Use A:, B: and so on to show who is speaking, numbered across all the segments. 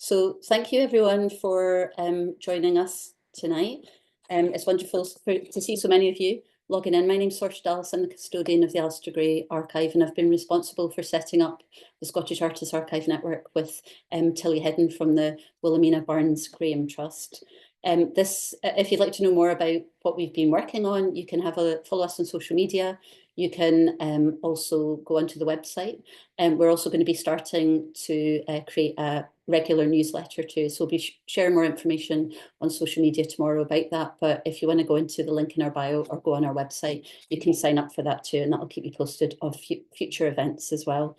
A: So thank you everyone for joining us tonight. It's wonderful to see so many of you logging in. My name's Sorcha Dallas. I'm the custodian of the Alistair Gray Archive, and I've been responsible for setting up the Scottish Artists Archive Network with Tilly Hedden from the Wilhelmina Barnes Graham Trust. If you'd like to know more about what we've been working on, you can follow us on social media. You can also go onto the website. We're also going to be starting to create a regular newsletter too. So we'll be sharing more information on social media tomorrow about that. But if you want to go into the link in our bio or go on our website, you can sign up for that too, and that'll keep you posted of future events as well.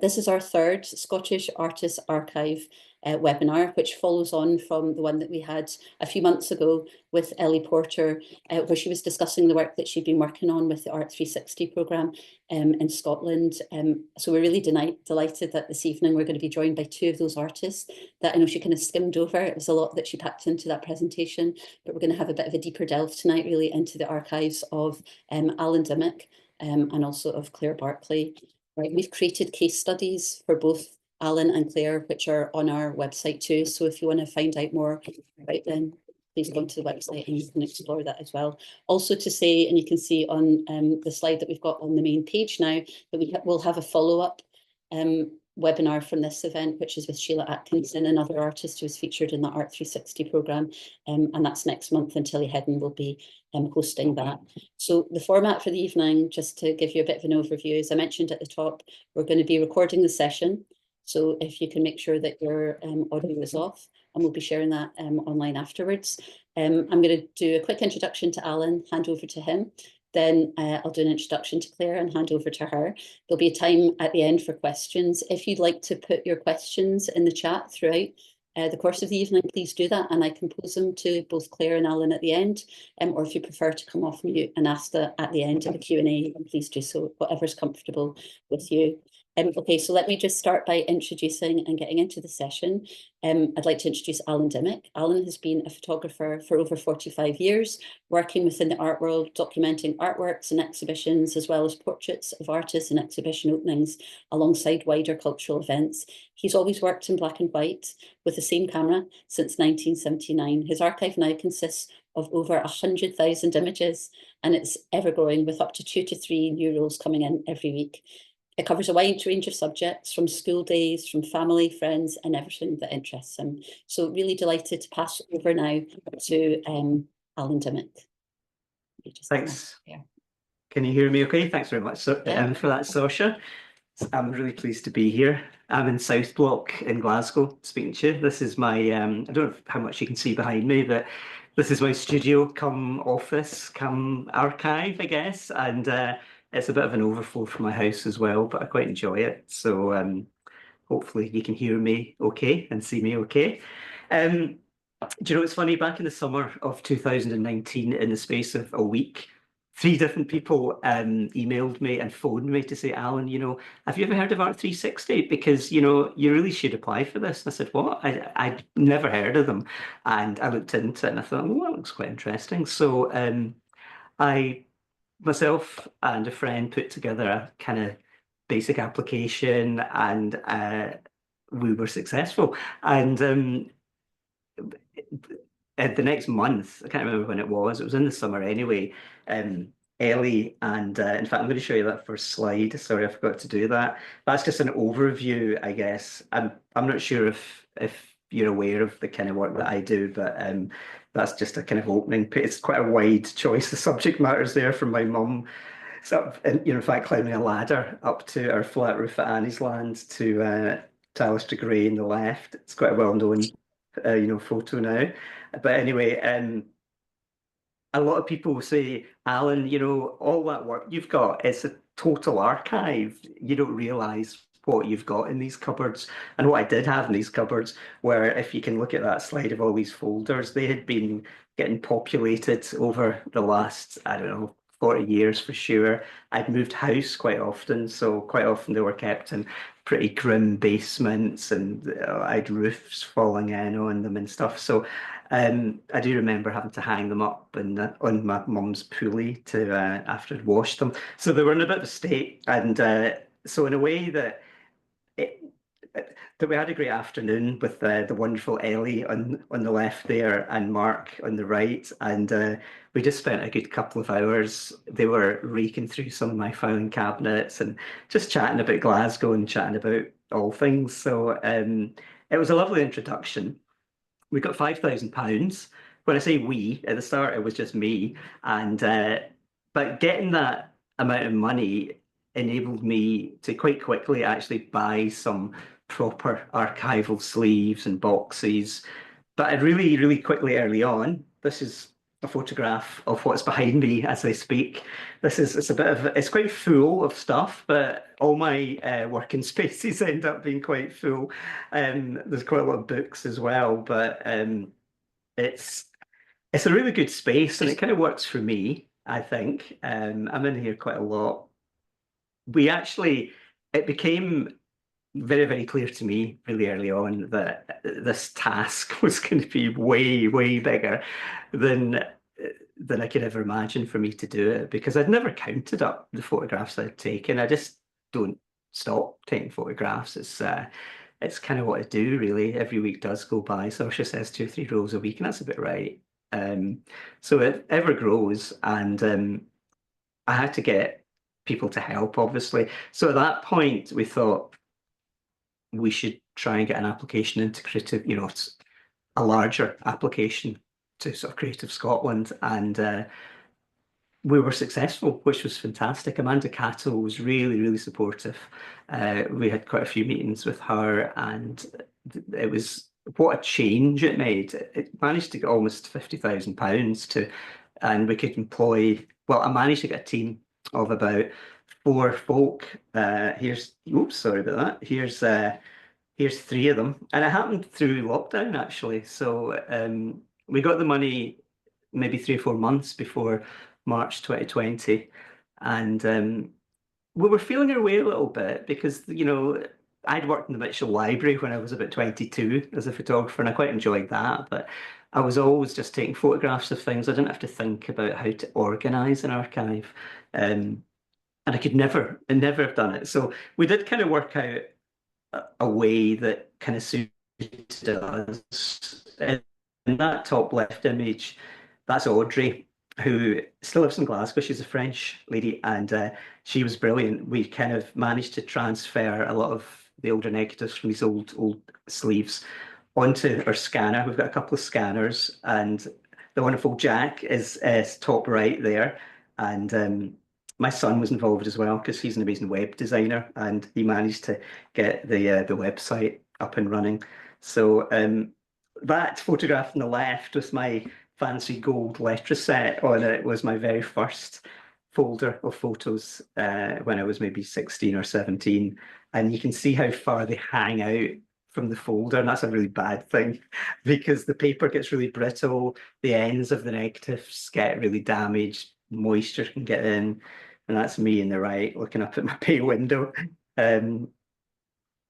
A: This is our third Scottish Artists Archive webinar, which follows on from the one that we had a few months ago with Ellie Porter, where she was discussing the work that she'd been working on with the Art 360 programme in Scotland. So we're really delighted that this evening we're going to be joined by two of those artists that I know she kind of skimmed over. It was a lot that she packed into that presentation, but we're going to have a bit of a deeper delve tonight really into the archives of Alan Dimmick and also of Claire Barclay. Right, we've created case studies for both Alan and Claire, which are on our website too. So if you want to find out more about them, please go to the website and you can explore that as well. Also to say, and you can see on the slide that we've got on the main page now, that we'll have a follow-up webinar from this event, which is with Sheila Atkinson, another artist who was featured in the Art 360 programme. And that's next month, and Tilly Hedden will be hosting that. So the format for the evening, just to give you a bit of an overview, as I mentioned at the top, we're going to be recording the session. So if you can make sure that your audio is off, and we'll be sharing that online afterwards. I'm going to do a quick introduction to Alan, hand over to him. Then I'll do an introduction to Claire and hand over to her. There'll be a time at the end for questions. If you'd like to put your questions in the chat throughout the course of the evening, please do that, and I can pose them to both Claire and Alan at the end. Or if you prefer to come off mute and ask that at the end of the Q&A, then please do so, whatever's comfortable with you. Okay, so let me just start by introducing and getting into the session. I'd like to introduce Alan Dimmick. Alan has been a photographer for over 45 years, working within the art world, documenting artworks and exhibitions, as well as portraits of artists and exhibition openings, alongside wider cultural events. He's always worked in black and white with the same camera since 1979. His archive now consists of over 100,000 images, and it's ever growing, with up to 2 to 3 new rolls coming in every week. It covers a wide range of subjects, from school days, from family, friends, and everything that interests him. So really delighted to pass over now to Alan Dimmick.
B: Thanks. Can you hear me okay? Thanks very much for that, Sorcha. I'm really pleased to be here. I'm in South Block in Glasgow speaking to you. This is my, I don't know how much you can see behind me, but this is my studio come office, come archive, I guess. And it's a bit of an overflow from my house as well, but I quite enjoy it. So hopefully you can hear me okay and see me okay. Do you know, it's funny, back in the summer of 2019, in the space of a week, 3 different people emailed me and phoned me to say, Alan, you know, have you ever heard of Art 360? Because, you know, you really should apply for this. And I said, what? I'd never heard of them. And I looked into it and I thought, well, that looks quite interesting. So myself and a friend put together a kind of basic application, and we were successful. And the next month, I can't remember when it was in the summer anyway, Ellie, and in fact, I'm going to show you that first slide. Sorry, I forgot to do that. That's just an overview, I guess. I'm not sure if you're aware of the kind of work that I do, but that's just a kind of opening. It's quite a wide choice. The subject matters there from my mum. So, you know, in fact, climbing a ladder up to our flat roof at Annie's Land to Alistair Gray on the left. It's quite a well-known, you know, photo now. But anyway, a lot of people say, Alan, you know, all that work you've got, it's a total archive. You don't realise what you've got in these cupboards. And what I did have in these cupboards were, if you can look at that slide of all these folders, they had been getting populated over the last, I don't know, 40 years for sure. I'd moved house quite often, so quite often they were kept in pretty grim basements, and I had roofs falling in on them and stuff. So I do remember having to hang them up on my mum's pulley to after I'd washed them. So they were in a bit of a state, and so in a way that that we had a great afternoon with the wonderful Ellie on the left there and Mark on the right, and we just spent a good couple of hours. They were raking through some of my filing cabinets and just chatting about Glasgow and chatting about all things. So it was a lovely introduction. We got £5,000. When I say we, at the start it was just me, and but getting that amount of money enabled me to quite quickly actually buy some proper archival sleeves and boxes. But I really, really quickly early on, this is a photograph of what's behind me as I speak. It's a bit of it's quite full of stuff, but all my working spaces end up being quite full. There's quite a lot of books as well, but it's it's a really good space and it kind of works for me, I think. I'm in here quite a lot. We actually, it became very, very clear to me really early on that this task was going to be way, way bigger than than I could ever imagine for me to do it because I'd never counted up the photographs I'd taken. I just don't stop taking photographs. It's kind of what I do really. Every week does go by. Sorcha says 2 or 3 rolls a week, and that's about right. Um, so it ever grows, and I had to get people to help, obviously. So at that point, we thought we should try and get an application into Creative, it's a larger application to sort of Creative Scotland, and we were successful, which was fantastic. Amanda Cattle was really, really supportive. We had quite a few meetings with her, and it was what a change it made. It managed to get almost £50,000 and we could employ. Well, I managed to get a team of about 4 folk. Oops, sorry about that. Here's 3 of them, and it happened through lockdown actually. So we got the money maybe 3 or 4 months before March 2020, and we were feeling our way a little bit because I'd worked in the Mitchell Library when I was about 22 as a photographer, and I quite enjoyed that. But I was always just taking photographs of things. I didn't have to think about how to organise an archive, and I could never have done it. So we did kind of work out a way that kind of suited us. In that top left image, that's Audrey, who still lives in Glasgow. She's a French lady, and she was brilliant. We kind of managed to transfer a lot of the older negatives from these old sleeves onto our scanner. We've got a couple of scanners, and the wonderful Jack is top right there, and my son was involved as well because he's an amazing web designer, and he managed to get the website up and running. So that photograph on the left with my fancy gold letter set on it was my very first folder of photos when I was maybe 16 or 17. And you can see how far they hang out from the folder, and that's a really bad thing because the paper gets really brittle, the ends of the negatives get really damaged, moisture can get in, and that's me in the right looking up at my bay window.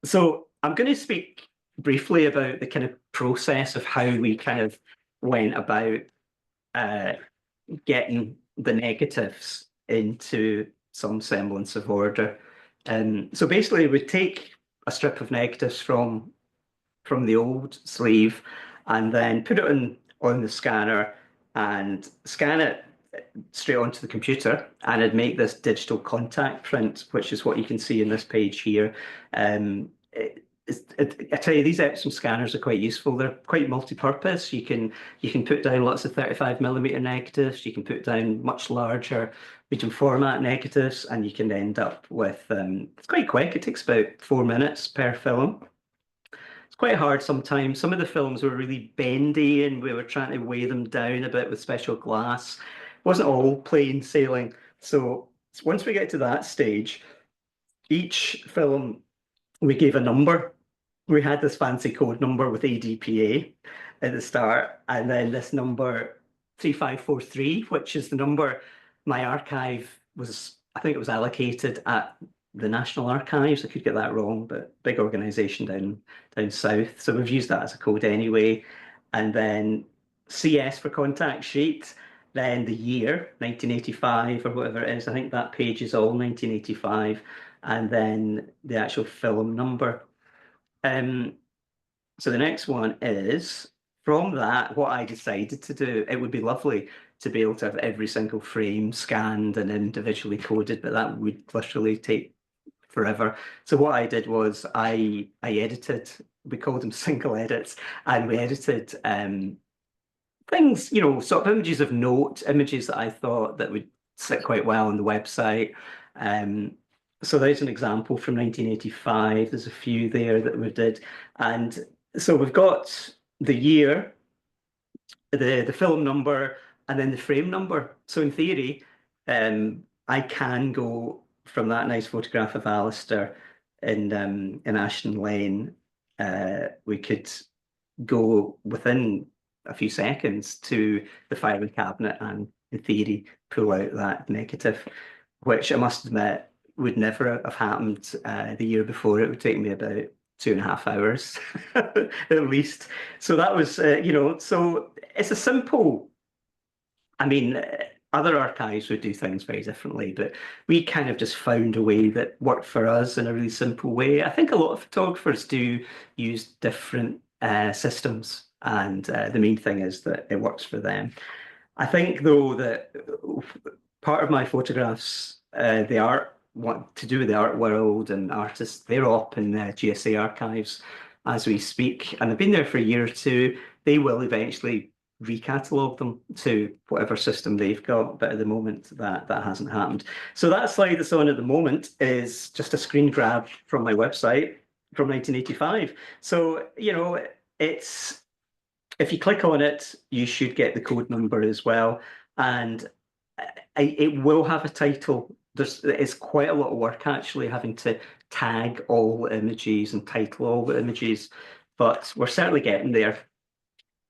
B: So I'm going to speak briefly about the kind of process of how we kind of went about getting the negatives into some semblance of order. So basically, we take a strip of negatives from the old sleeve and then put it on the scanner and scan it straight onto the computer, and it'd make this digital contact print, which is what you can see in this page here. I tell you, these Epson scanners are quite useful. They're quite multi-purpose. You can put down lots of 35mm negatives. You can put down much larger medium format negatives, and you can end up with it's quite quick. It takes about 4 minutes per film. It's quite hard sometimes. Some of the films were really bendy, and we were trying to weigh them down a bit with special glass. It wasn't all plain sailing. So once we get to that stage, each film we gave a number. We had this fancy code number with ADPA at the start, and then this number 3543, which is the number my archive was, I think it was allocated at the National Archives. I could get that wrong, but big organisation down south. So we've used that as a code anyway. And then CS for contact sheet, then the year, 1985 or whatever it is. I think that page is all 1985. And then the actual film number. So the next one is, from that, what I decided to do, it would be lovely to be able to have every single frame scanned and individually coded, but that would literally take forever. So what I did was I edited, we called them single edits, and we edited things, sort of images of note, images that I thought that would sit quite well on the website. So there's an example from 1985. There's a few there that we did. And so we've got the year, the film number, and then the frame number. So in theory, I can go from that nice photograph of Alistair in Ashton Lane. We could go within a few seconds to the filing cabinet and, in theory, pull out that negative, which I must admit would never have happened the year before. It would take me about 2.5 hours at least. So that was, so it's a simple, I mean, other archives would do things very differently, but we kind of just found a way that worked for us in a really simple way. I think a lot of photographers do use different systems, and the main thing is that it works for them. I think, though, that part of my photographs, the art, what to do with the art world and artists, they're up in the GSA archives as we speak, and they've been there for a year or two. They will eventually recatalogue them to whatever system they've got, but at the moment that hasn't happened. So that slide that's on at the moment is just a screen grab from my website from 1985. So, it's, if you click on it, you should get the code number as well. And it will have a title. It's quite a lot of work actually having to tag all the images and title all the images, but we're certainly getting there.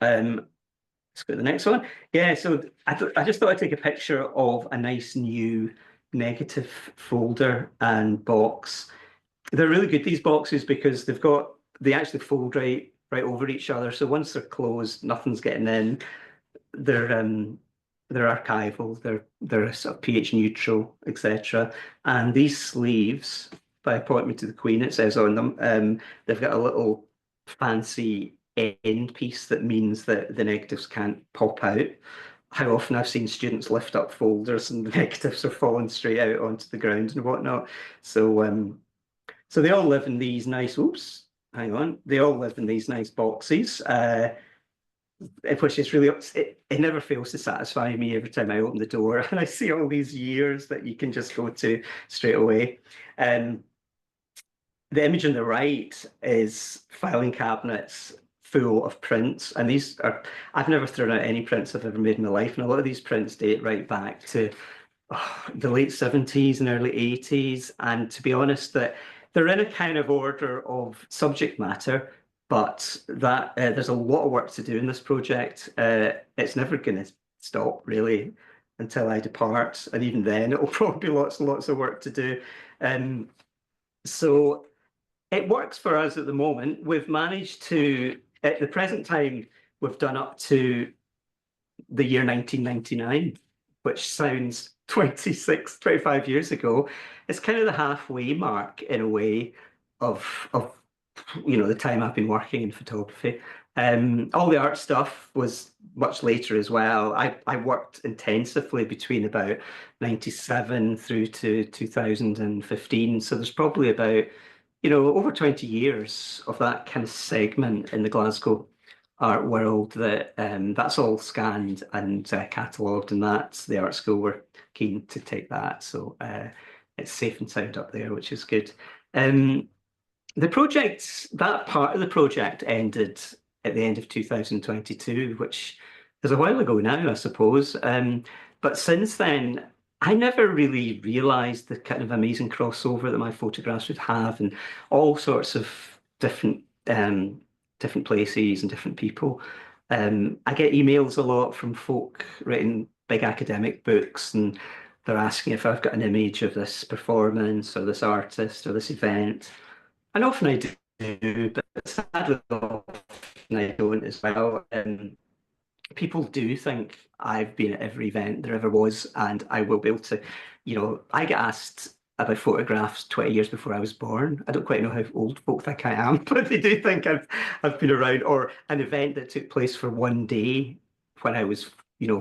B: Let's go to the next one. Yeah, so I just thought I'd take a picture of a nice new negative folder and box. They're really good, these boxes, because they actually fold right over each other. So once they're closed, nothing's getting in. They're archival, they're sort of pH neutral, etc. And these sleeves, by appointment to the Queen, it says on them, they've got a little fancy end piece that means that the negatives can't pop out. How often I've seen students lift up folders and the negatives are falling straight out onto the ground and whatnot. So so they all live in these nice, oops, hang on, they all live in these nice boxes, which is really, it never fails to satisfy me every time I open the door and I see all these years that you can just go to straight away. The image on the right is filing cabinets full of prints, and these are, I've never thrown out any prints I've ever made in my life, and a lot of these prints date right back to the late 70s and early 80s. And to be honest, that they're in a kind of order of subject matter, but that there's a lot of work to do in this project. It's never going to stop really until I depart, and even then it'll probably be lots and lots of work to do. So it works for us at the moment. We've managed to, at the present time, we've done up to the year 1999, which sounds 25 years ago. It's kind of the halfway mark in a way of the time I've been working in photography. All the art stuff was much later as well. I worked intensively between about 97 through to 2015. So there's probably about, over 20 years of that kind of segment in the Glasgow art world that's all scanned and catalogued, and that's the art school were keen to take that. So it's safe and sound up there, which is good. The project, that part of the project ended at the end of 2022, which is a while ago now, I suppose. But since then, I never really realised the kind of amazing crossover that my photographs would have, and all sorts of different different places and different people. I get emails a lot from folk writing big academic books, and they're asking if I've got an image of this performance or this artist or this event. And often I do, but sadly often I don't as well. People do think I've been at every event there ever was, and I will be able to, I get asked about photographs 20 years before I was born. I don't quite know how old folk think I am, but they do think I've been around. Or an event that took place for one day when I was,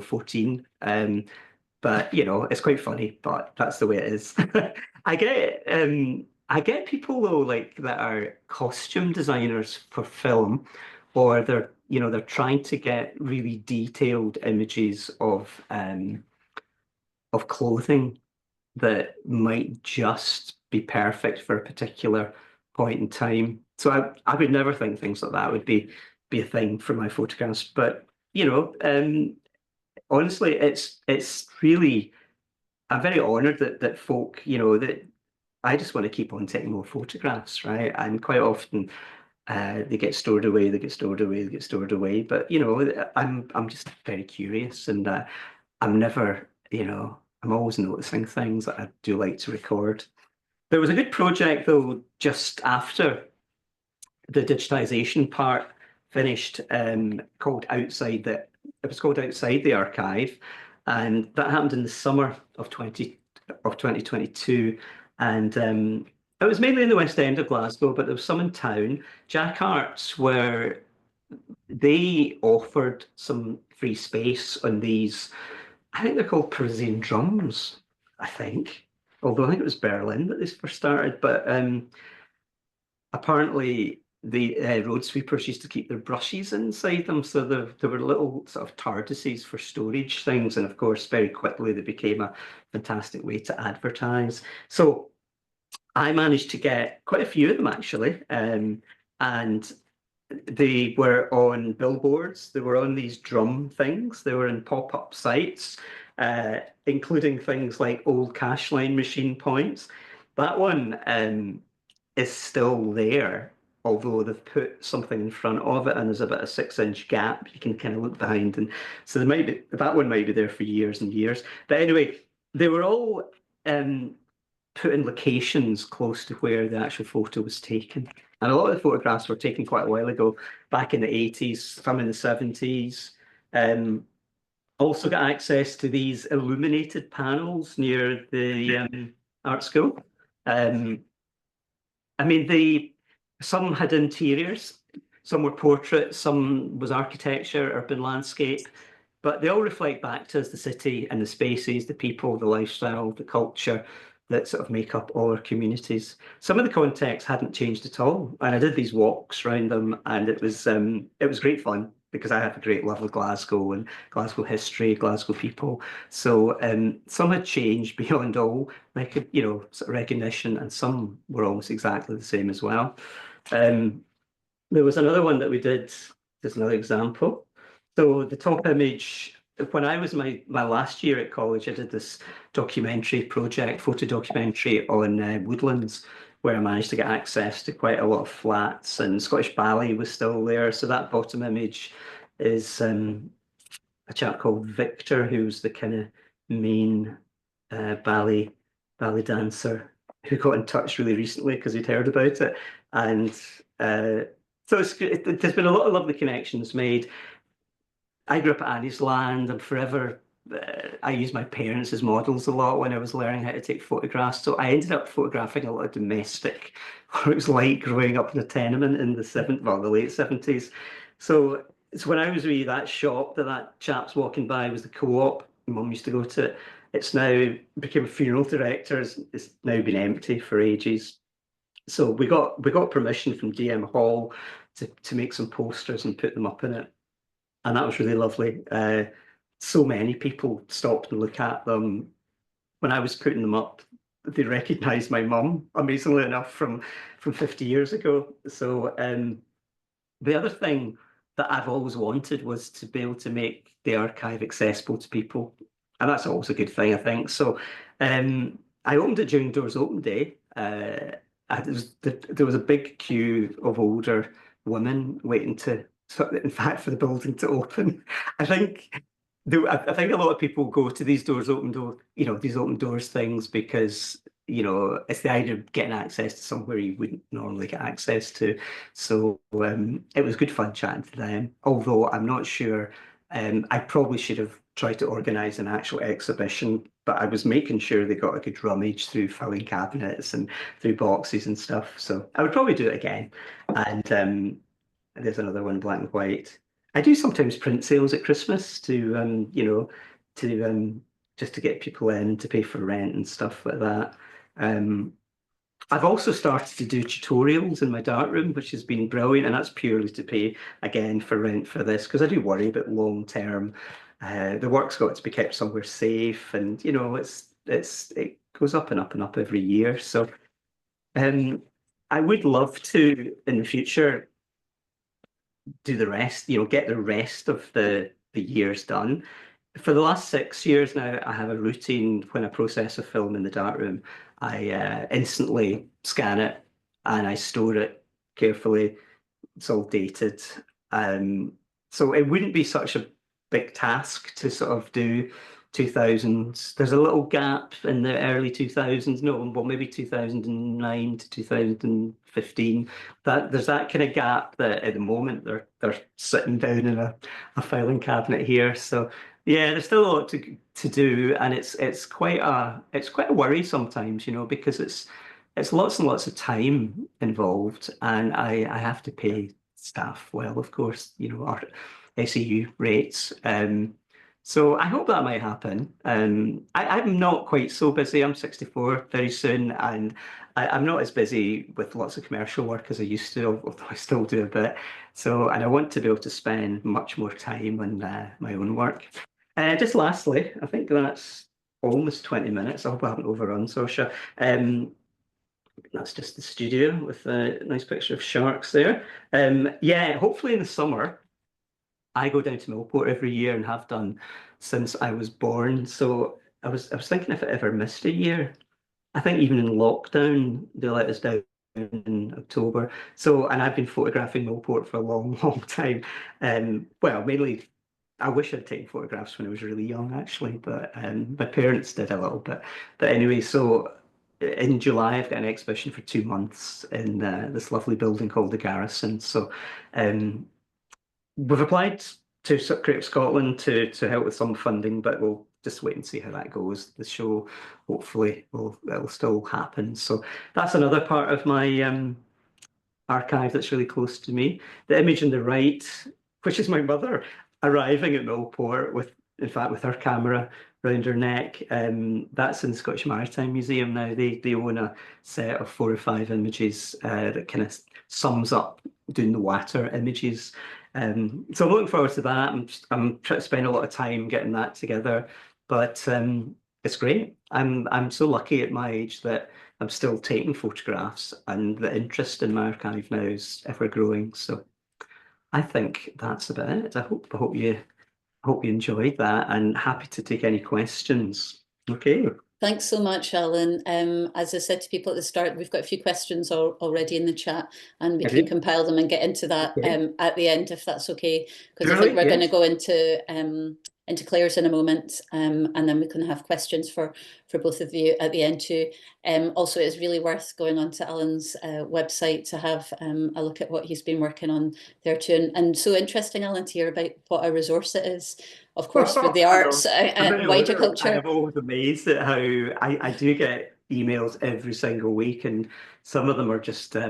B: 14. But it's quite funny, but that's the way it is. I get people though like that are costume designers for film, or they're trying to get really detailed images of clothing that might just be perfect for a particular point in time. So I would never think things like that would be a thing for my photographs. But honestly, it's really I'm very honoured that folk, that I just want to keep on taking more photographs, right? And quite often they get stored away, they get stored away, they get stored away. But I'm just very curious, and I'm never, I'm always noticing things that I do like to record. There was a good project though, just after the digitization part finished, called Outside the it was called Outside the Archive, and that happened in the summer of 2022, and it was mainly in the West End of Glasgow, but there was some in town. Jack Arts where they offered some free space on these. I think they're called Parisian drums. I think, although I think it was Berlin that they first started, but apparently the road sweepers used to keep their brushes inside them, so there were little sort of TARDISes for storage things, and of course, very quickly they became a fantastic way to advertise. So I managed to get quite a few of them actually, and they were on billboards, they were on these drum things, they were in pop-up sites, including things like old cash line machine points. That one is still there, although they've put something in front of it and there's about a 6-inch gap. You can kind of look behind, and so that one might be there for years and years. But anyway, they were all put in locations close to where the actual photo was taken. And a lot of the photographs were taken quite a while ago, back in the 80s, some in the 70s. Also got access to these illuminated panels near the art school. I mean, some had interiors, some were portraits, some was architecture, urban landscape, but they all reflect back to us the city and the spaces, the people, the lifestyle, the culture that sort of make up all our communities. Some of the context hadn't changed at all, and I did these walks around them, and it was great fun because I have a great love of Glasgow and Glasgow history, Glasgow people. So some had changed beyond all sort of recognition, and some were almost exactly the same as well. There was another one that we did. There's another example. So the top image, when I was my last year at college, I did this documentary project, photo documentary on woodlands, where I managed to get access to quite a lot of flats, and Scottish Ballet was still there. So that bottom image is a chap called Victor, who's the kind of main ballet dancer, who got in touch really recently because he'd heard about it, and so there's been a lot of lovely connections made. I grew up at Annie's Land, and forever I used my parents as models a lot when I was learning how to take photographs. So I ended up photographing a lot of domestic, what it was like growing up in a tenement in the late 70s. So it's when I was wee, that shop that chap's walking by was the Co-op. Mum used to go to it. It's now became a funeral director. It's now been empty for ages. So we got permission from DM Hall to make some posters and put them up in it, and that was really lovely. So many people stopped and looked at them. When I was putting them up, they recognised my mum, amazingly enough, from 50 years ago. So the other thing that I've always wanted was to be able to make the archive accessible to people, and that's always a good thing, I think. So I opened it during Doors Open Day. There was a big queue of older women waiting in fact, for the building to open. I think I think a lot of people go to these these open doors things because it's the idea of getting access to somewhere you wouldn't normally get access to. So it was good fun chatting to them. Although I'm not sure, I probably should have tried to organise an actual exhibition but I was making sure they got a good rummage through filing cabinets and through boxes and stuff. So I would probably do it again. And there's another one, black and white. I do sometimes print sales at Christmas to to just to get people in to pay for rent and stuff like that. Um, I've also started to do tutorials in my darkroom, which has been brilliant, and that's purely to pay again for rent for this because I do worry about long term. The work's got to be kept somewhere safe, and it goes up and up and up every year. So I would love to in the future do the rest, get the rest of the years done. For the last 6 years now, I have a routine when I process a film in the darkroom. I instantly scan it and I store it carefully. It's all dated. Um, so it wouldn't be such a big task to sort of do 2000s. There's a little gap in the early 2000s, no, well, maybe 2009 to 2015. There's that kind of gap that at the moment they're sitting down in a filing cabinet here. So yeah, there's still a lot to do, and it's quite a worry sometimes, because it's lots and lots of time involved, and I have to pay staff well, of course, our SEU rates. So I hope that might happen. I'm not quite so busy. I'm 64 very soon, and I'm not as busy with lots of commercial work as I used to, although I still do a bit. So, and I want to be able to spend much more time on my own work. Just lastly, I think that's almost 20 minutes. I hope I haven't overrun, Sorcha. That's just the studio with a nice picture of sharks there. Yeah, hopefully in the summer, I go down to Millport every year and have done since I was born. So I was thinking if I ever missed a year, I think even in lockdown, they let us down in October. So, and I've been photographing Millport for a long, long time. Well, mainly I wish I'd taken photographs when I was really young, actually, but my parents did a little bit. But anyway, so in July, I've got an exhibition for 2 months in this lovely building called the Garrison. So um, we've applied to Creative Scotland to help with some funding, but we'll just wait and see how that goes. The show hopefully it'll still happen. So that's another part of my archive that's really close to me. The image on the right, which is my mother arriving at Millport in fact, with her camera round her neck. That's in the Scottish Maritime Museum now. They own a set of 4 or 5 images that kind of sums up doing the water images. So I'm looking forward to that. I'm trying to spend a lot of time getting that together, but it's great. I'm so lucky at my age that I'm still taking photographs, and the interest in my archive now is ever growing. So I think that's about it. I hope you enjoyed that, and happy to take any questions. Okay.
A: Thanks so much, Alan. As I said to people at the start, we've got a few questions already in the chat, and we
B: Have
A: can
B: you?
A: compile them and get into that
B: Okay.
A: at the end, if that's okay. Because I think
B: Surely,
A: we're going to
B: yes.
A: go into Claire's in a moment, and then we can have questions for both of you at the end too. Also, it's really worth going onto Alan's website to have a look at what he's been working on there too. And so interesting, Alan, to hear about what a resource it is, of course, for the
B: I know.
A: arts and wider
B: I
A: culture.
B: am always amazed at how I do get emails every single week, and some of them are just I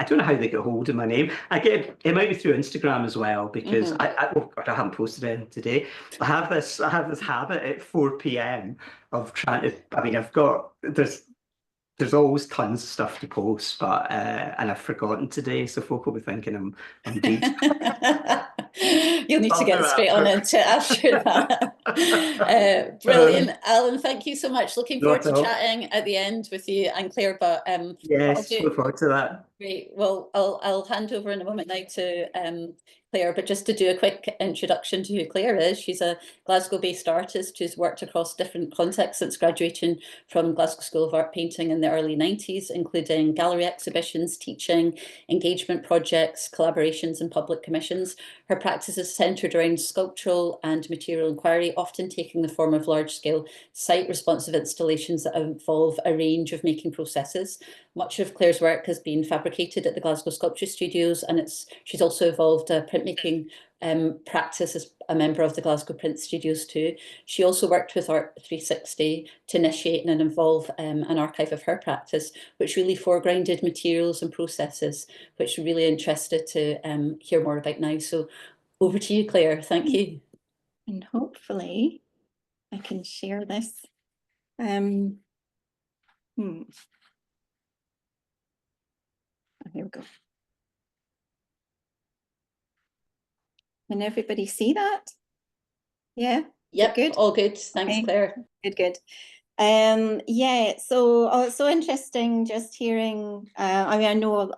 B: don't know how they get hold of my name. It might be through Instagram as well because
A: Mhm.
B: oh God, I haven't posted anything today. I have this habit at 4 p.m. of trying to. I mean, there's always tons of stuff to post, but and I've forgotten today, so folk will be thinking I'm deed.
A: You'll need to
B: I'll do
A: get straight on
B: after.
A: into it after that. Brilliant. Alan, thank you so much. Looking forward
B: Not
A: to
B: all.
A: chatting at the end with you and Claire, but what I'll
B: Yes,
A: do,
B: look forward to that.
A: great. Well, I'll hand over in a moment now to Claire, but just to do a quick introduction to who Claire is. She's a Glasgow-based artist who's worked across different contexts since graduating from Glasgow School of Art Painting in the early 90s, including gallery exhibitions, teaching, engagement projects, collaborations and public commissions. Her practices centred around sculptural and material inquiry, often taking the form of large-scale site-responsive installations that involve a range of making processes. Much of Claire's work has been fabricated at the Glasgow Sculpture Studios, and she's also evolved a printmaking practice as a member of the Glasgow Print Studios too. She also worked with Art 360 to initiate and involve an archive of her practice, which really foregrounded materials and processes, which we're really interested to hear more about now. So over to you, Claire. Thank you.
C: And hopefully I can share this. Here we go. Can everybody see that? Yeah?
A: Yep,
C: good?
A: all good. Thanks, okay. Claire.
C: Good. Yeah, so it's so interesting just hearing, I mean, I know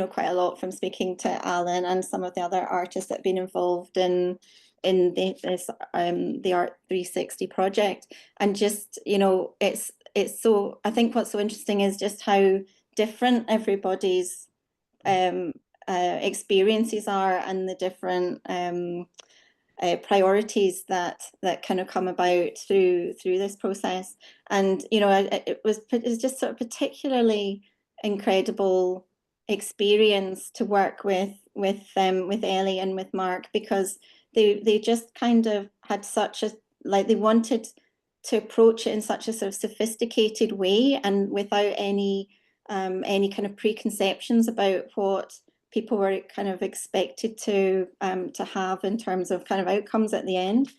C: quite a lot from speaking to Alan and some of the other artists that have been involved in the Art 360 project, and just, it's so, I think what's so interesting is just how different everybody's experiences are, and the different priorities that kind of come about through this process. And it was just sort of particularly incredible experience to work with Ellie and with Mark, because they just kind of had such a, like, they wanted to approach it in such a sort of sophisticated way, and without any kind of preconceptions about what people were kind of expected to have in terms of kind of outcomes at the end.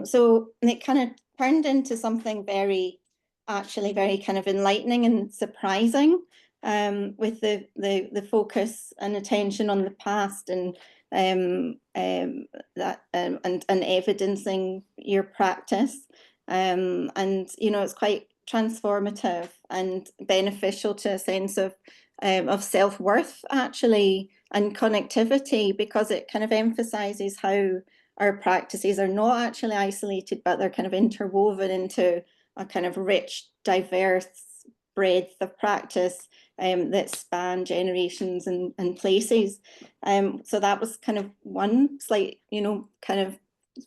C: So it kind of turned into something very kind of enlightening and surprising, with the focus and attention on the past, and that and evidencing your practice. And it's quite transformative and beneficial to a sense of self-worth, actually, and connectivity, because it kind of emphasizes how our practices are not actually isolated, but they're kind of interwoven into a kind of rich, diverse breadth of practice that span generations and places. So that was kind of one slight, kind of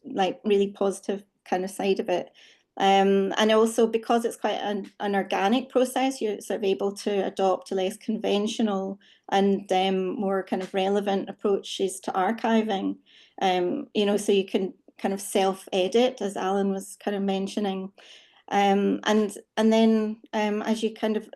C: like really positive kind of side of it. And also, because it's quite an organic process, you're sort of able to adopt a less conventional and more kind of relevant approaches to archiving. So you can kind of self-edit, as Alan was kind of mentioning. And then as you kind of,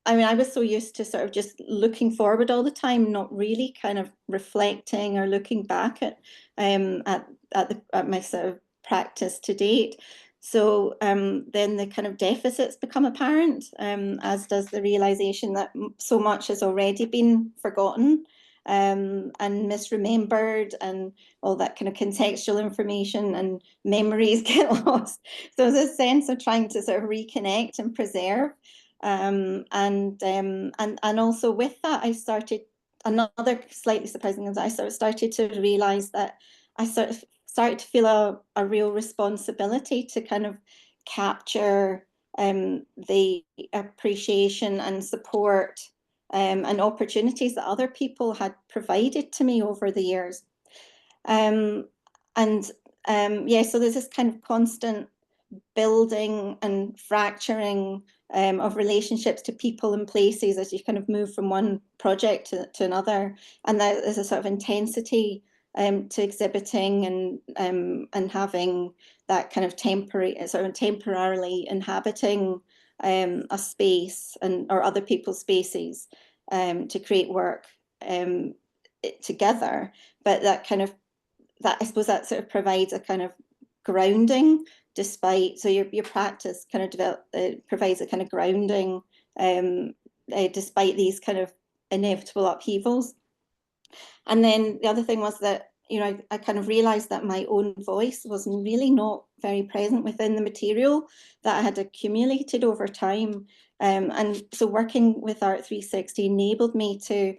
C: I mean, I was so used to sort of just looking forward all the time, not really kind of reflecting or looking back at my sort of practice to date. So then the kind of deficits become apparent, as does the realization that so much has already been forgotten and misremembered, and all that kind of contextual information and memories get lost. So there's a sense of trying to sort of reconnect and preserve. And also with that, I started, another slightly surprising thing, I sort of started to realize that I sort of started to feel a real responsibility to kind of capture the appreciation and support and opportunities that other people had provided to me over the years. Yeah, so there's this kind of constant building and fracturing of relationships to people and places as you kind of move from one project to another, and there's a sort of intensity to exhibiting and having that kind of temporarily inhabiting a space or other people's spaces to create work together. But that I suppose that sort of provides a kind of grounding, despite, so your practice kind of provides a kind of grounding despite these kind of inevitable upheavals. And then the other thing was that, I kind of realized that my own voice was really not very present within the material that I had accumulated over time. And so working with Art 360 enabled me to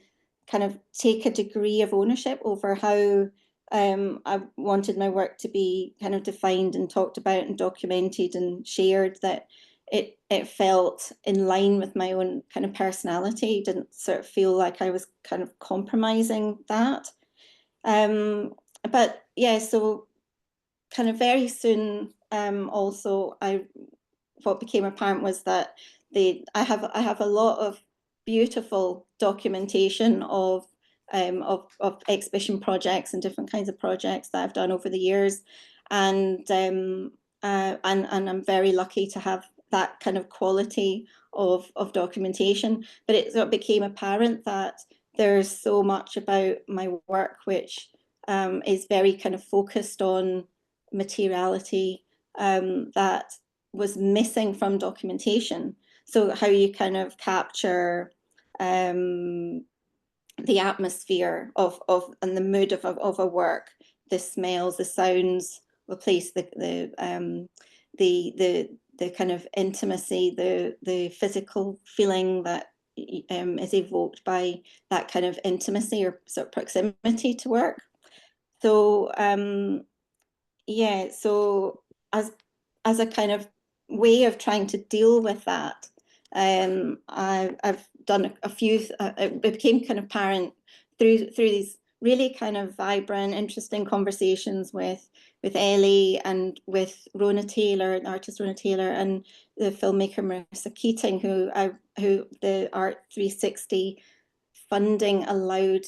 C: kind of take a degree of ownership over how I wanted my work to be kind of defined and talked about and documented and shared, that it felt in line with my own kind of personality. Didn't sort of feel like I was kind of compromising that. but yeah, so kind of very soon, also what became apparent was that I have a lot of beautiful documentation of exhibition projects and different kinds of projects that I've done over the years, and I'm very lucky to have that kind of quality of documentation. But it sort of became apparent that there's so much about my work which is very kind of focused on materiality, that was missing from documentation. So how you kind of capture the atmosphere of and the mood of a work, the smells, the sounds of a place, the kind of intimacy, the physical feeling that is evoked by that kind of intimacy or sort of proximity to work. So yeah, so as a kind of way of trying to deal with that, I've done a few. It became kind of apparent through these really kind of vibrant, interesting conversations with Ellie and with Rona Taylor, the artist Rona Taylor, and the filmmaker Marissa Keating, who the Art 360 funding allowed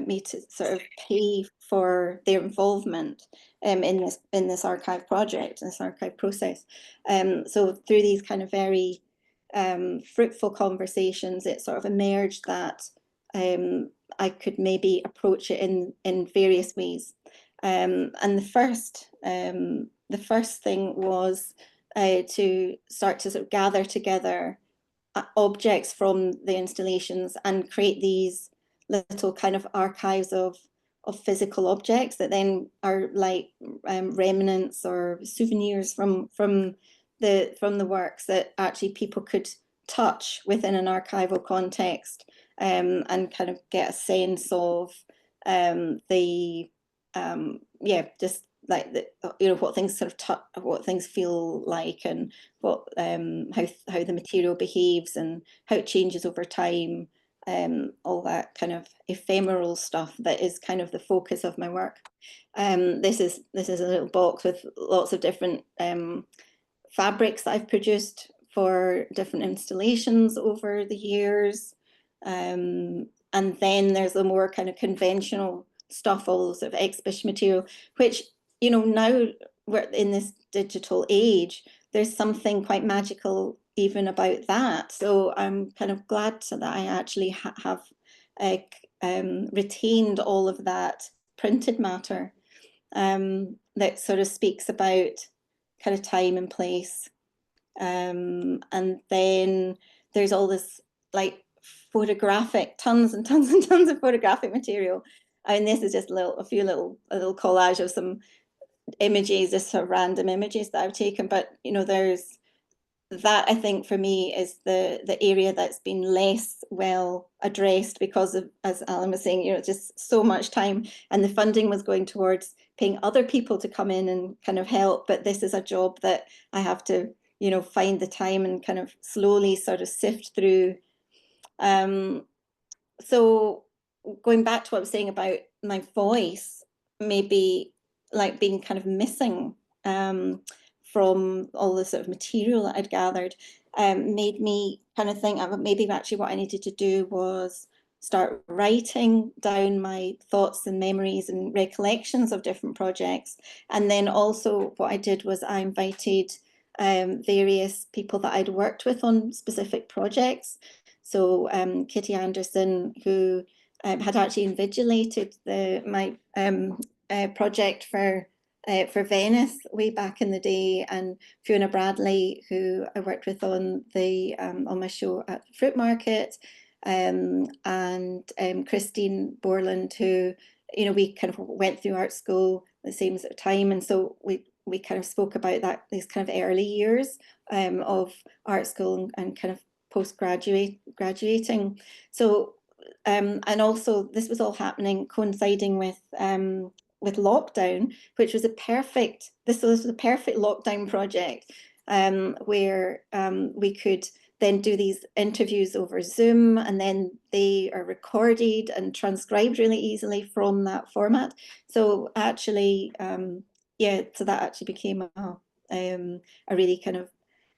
C: me to sort of pay for their involvement in this archive project, this archive process. So through these kind of very fruitful conversations, it sort of emerged that I could maybe approach it in various ways. And the first thing was to start to sort of gather together objects from the installations and create these little kind of archives of physical objects that then are like remnants or souvenirs from the works that actually people could touch within an archival context, and kind of get a sense of the yeah, just like what things sort of touch, what things feel like, and what how the material behaves and how it changes over time, all that kind of ephemeral stuff that is kind of the focus of my work. This is a little box with lots of different fabrics that I've produced for different installations over the years. And then there's the more kind of conventional stuff, all sort of exhibition material, which, now we're in this digital age, there's something quite magical even about that. So I'm kind of glad that I actually have retained all of that printed matter, that sort of speaks about kind of time and place. And then there's all this like photographic, tons and tons and tons of photographic material. And this is just a little collage of some images, just sort of random images that I've taken. But there's that, I think, for me is the area that's been less well addressed because of, as Alan was saying, just so much time, and the funding was going towards paying other people to come in and kind of help. But this is a job that I have to, find the time and kind of slowly sort of sift through. So going back to what I was saying about my voice, maybe like being kind of missing from all the sort of material that I'd gathered, made me kind of think maybe actually what I needed to do was start writing down my thoughts and memories and recollections of different projects. And then also what I did was I invited various people that I'd worked with on specific projects. So Kitty Anderson, who had actually invigilated my project for Venice way back in the day, and Fiona Bradley, who I worked with on my show at the Fruit Market, and Christine Borland, who we kind of went through art school at the same sort of time, and so we kind of spoke about these kind of early years of art school and kind of graduating. So and also this was all happening coinciding with lockdown, which was a perfect lockdown project, where we could then do these interviews over Zoom, and then they are recorded and transcribed really easily from that format. So actually, yeah, so that actually became a really kind of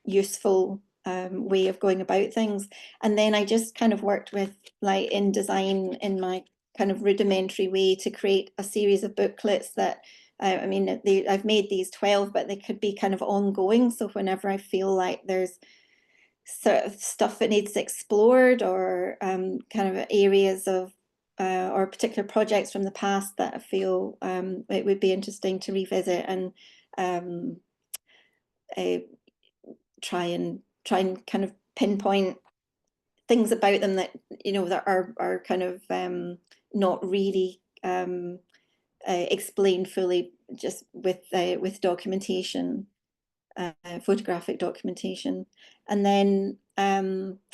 C: useful way of going about things. And then I just kind of worked with, like, InDesign in my kind of rudimentary way to create a series of booklets that, I mean, I've made these 12, but they could be kind of ongoing. So whenever I feel like there's sort of stuff that needs explored, or kind of areas of or particular projects from the past that I feel it would be interesting to revisit and try and kind of pinpoint things about them that, you know, that are kind of not really explained fully just with documentation, photographic documentation. And then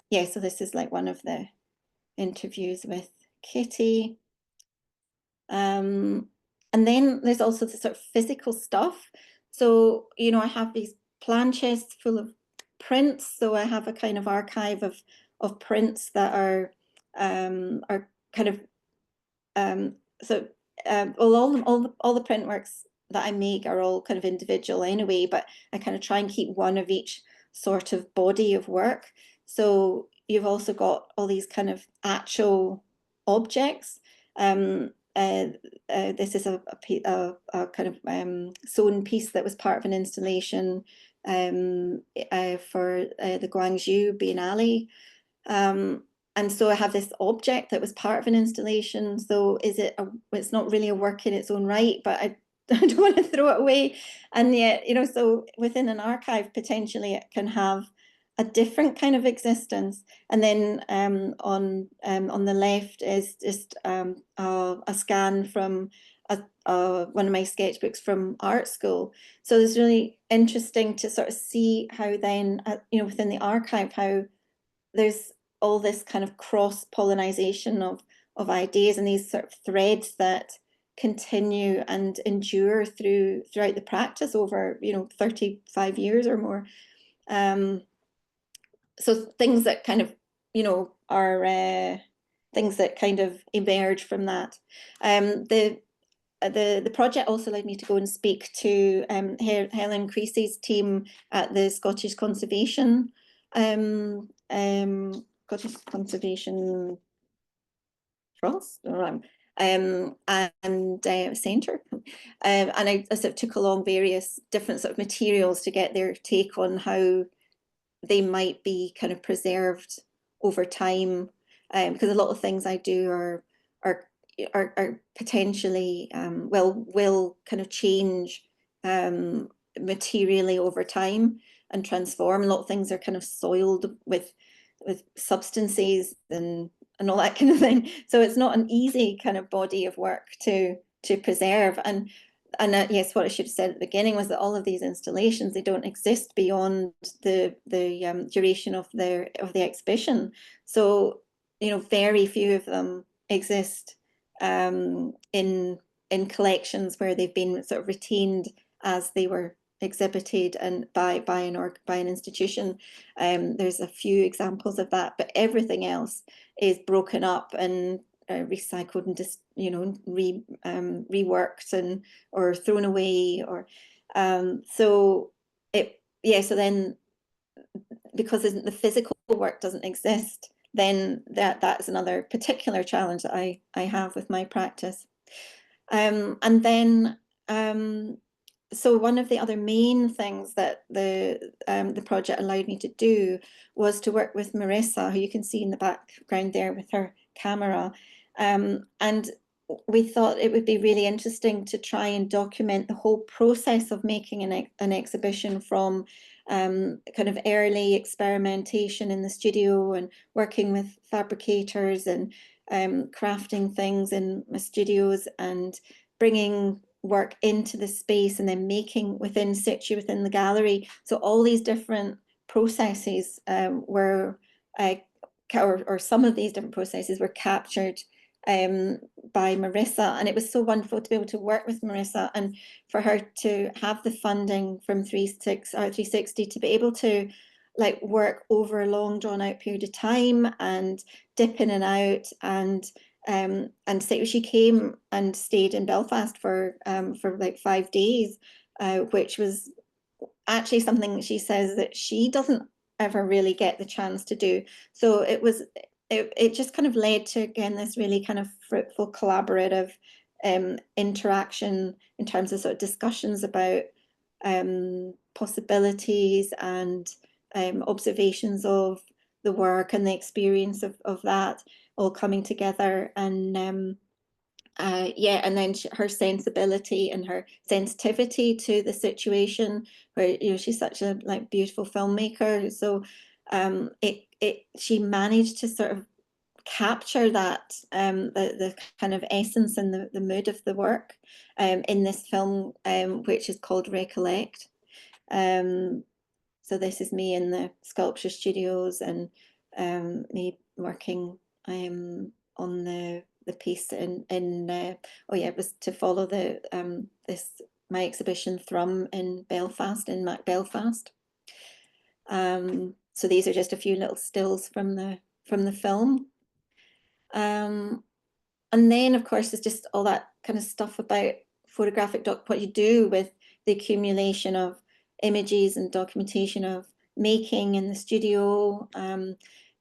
C: yeah, so this is like one of the interviews with Kitty. And then there's also the sort of physical stuff. So, you know, I have these planchettes full of prints. So I have a kind of archive of prints that are kind of all the print works that I make are all kind of individual anyway, but I kind of try and keep one of each sort of body of work. So you've also got all these kind of actual objects. This is a kind of sewn piece that was part of an installation for the Guangzhou Biennale. And so I have this object that was part of an installation. So it's not really a work in its own right, but I don't want to throw it away. And yet, you know, so within an archive, potentially it can have a different kind of existence. And then on the left is just a scan from one of my sketchbooks from art school. So it's really interesting to sort of see how then, you know, within the archive, how there's all this kind of cross-pollination of ideas and these sort of threads that continue and endure throughout the practice over, you know, 35 years or more. So things that kind of, you know, are things that kind of emerge from that. The project also allowed me to go and speak to Helen Creasy's team at the Scottish Conservation Scottish Conservation Trust and Centre, and I sort of took along various different sort of materials to get their take on how they might be kind of preserved over time, because a lot of things I do are potentially will kind of change materially over time and transform. A lot of things are kind of soiled with substances and all that kind of thing. So it's not an easy kind of body of work to preserve. And yes, what I should have said at the beginning was that all of these installations, they don't exist beyond the duration of the exhibition. So, you know, very few of them exist in collections where they've been sort of retained as they were exhibited and by an institution. There's a few examples of that, but everything else is broken up and recycled and just, you know, reworked and or thrown away, or so then because the physical work doesn't exist, then that's another particular challenge that I have with my practice. And then so one of the other main things that the project allowed me to do was to work with Marissa, who you can see in the background there with her camera. And we thought it would be really interesting to try and document the whole process of making an exhibition, from kind of early experimentation in the studio and working with fabricators and crafting things in my studios and bringing work into the space and then making within situ within the gallery. So all these different processes were or some of these different processes were captured by Marissa, and it was so wonderful to be able to work with Marissa and for her to have the funding from 360 to be able to like work over a long drawn out period of time and dip in and out, and so she came and stayed in Belfast for like 5 days, which was actually something she says that she doesn't ever really get the chance to do. So it just kind of led to, again, this really kind of fruitful collaborative interaction in terms of sort of discussions about possibilities and observations of the work and the experience of that all coming together. And yeah, and then her sensibility and her sensitivity to the situation, where she's such a like beautiful filmmaker, so she managed to sort of capture that the kind of essence and the mood of the work in this film, which is called Recollect. So this is me in the sculpture studios, and me working on the piece in oh yeah, it was to follow the my exhibition Thrum in Belfast, in Mac Belfast. So these are just a few little stills from the film. And then, of course, there's just all that kind of stuff about photographic what you do with the accumulation of images and documentation of making in the studio,